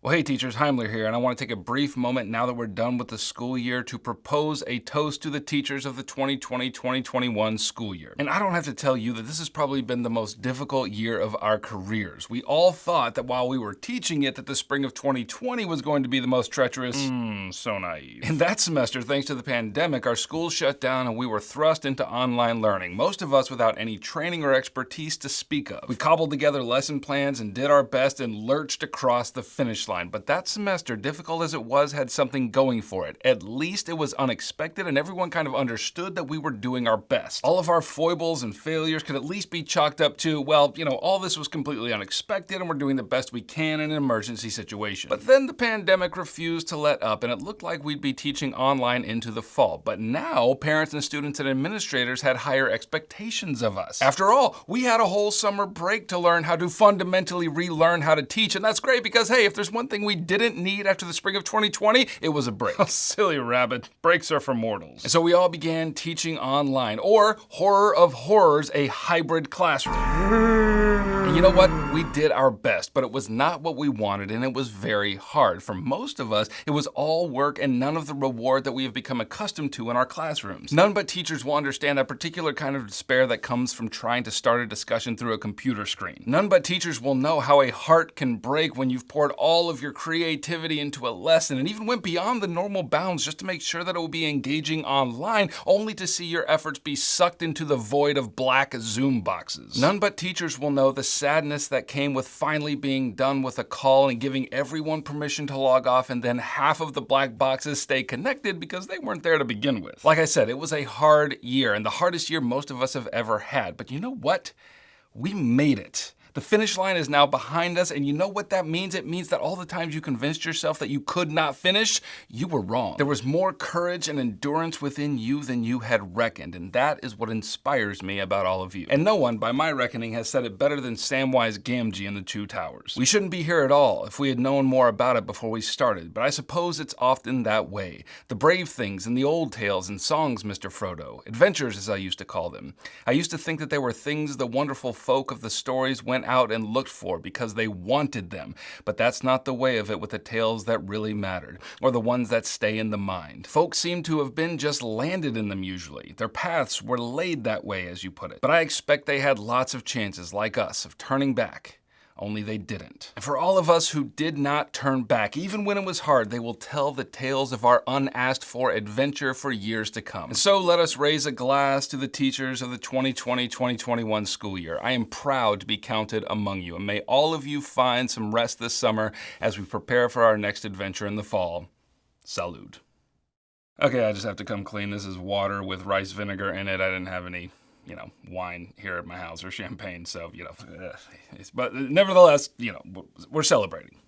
Well, hey teachers, Heimler here, and I want to take a brief moment now that we're done with the school year to propose a toast to the teachers of the 2020-2021 school year. And I don't have to tell you that this has probably been the most difficult year of our careers. We all thought that while we were teaching it, that the spring of 2020 was going to be the most treacherous. So naive. In that semester, thanks to the pandemic, our schools shut down and we were thrust into online learning, most of us without any training or expertise to speak of. We cobbled together lesson plans and did our best and lurched across the finish line. But that semester, difficult as it was, had something going for it. At least it was unexpected and everyone kind of understood that we were doing our best. All of our foibles and failures could at least be chalked up to, well, all this was completely unexpected and we're doing the best we can in an emergency situation. But then the pandemic refused to let up and it looked like we'd be teaching online into the fall. But now parents and students and administrators had higher expectations of us. After all, we had a whole summer break to learn how to fundamentally relearn how to teach, and that's great because, hey, if there's one thing we didn't need after the spring of 2020, it was a break. Oh, silly rabbit. Breaks are for mortals. And so we all began teaching online, or horror of horrors, a hybrid classroom. And you know what? We did our best, but it was not what we wanted, and it was very hard. For most of us, it was all work and none of the reward that we have become accustomed to in our classrooms. None but teachers will understand that particular kind of despair that comes from trying to start a discussion through a computer screen. None but teachers will know how a heart can break when you've poured all of your creativity into a lesson and even went beyond the normal bounds just to make sure that it would be engaging online, only to see your efforts be sucked into the void of black Zoom boxes. None but teachers will know the sadness that came with finally being done with a call and giving everyone permission to log off, and then half of the black boxes stay connected because they weren't there to begin with. Like I said, it was a hard year and the hardest year most of us have ever had. But you know what? We made it. The finish line is now behind us, and you know what that means? It means that all the times you convinced yourself that you could not finish, you were wrong. There was more courage and endurance within you than you had reckoned, and that is what inspires me about all of you. And no one, by my reckoning, has said it better than Samwise Gamgee in The Two Towers. We shouldn't be here at all if we had known more about it before we started, but I suppose it's often that way. The brave things in the old tales and songs, Mr. Frodo. Adventures, as I used to call them. I used to think that they were things the wonderful folk of the stories went out and looked for because they wanted them. But that's not the way of it with the tales that really mattered, or the ones that stay in the mind. Folks seem to have been just landed in them usually. Their paths were laid that way, as you put it. But I expect they had lots of chances, like us, of turning back. Only they didn't. And for all of us who did not turn back, even when it was hard, they will tell the tales of our unasked for adventure for years to come. And so let us raise a glass to the teachers of the 2020-2021 school year. I am proud to be counted among you, and may all of you find some rest this summer as we prepare for our next adventure in the fall. Salud. Okay, I just have to come clean. This is water with rice vinegar in it. I didn't have any wine here at my house or champagne. So, but nevertheless, we're celebrating.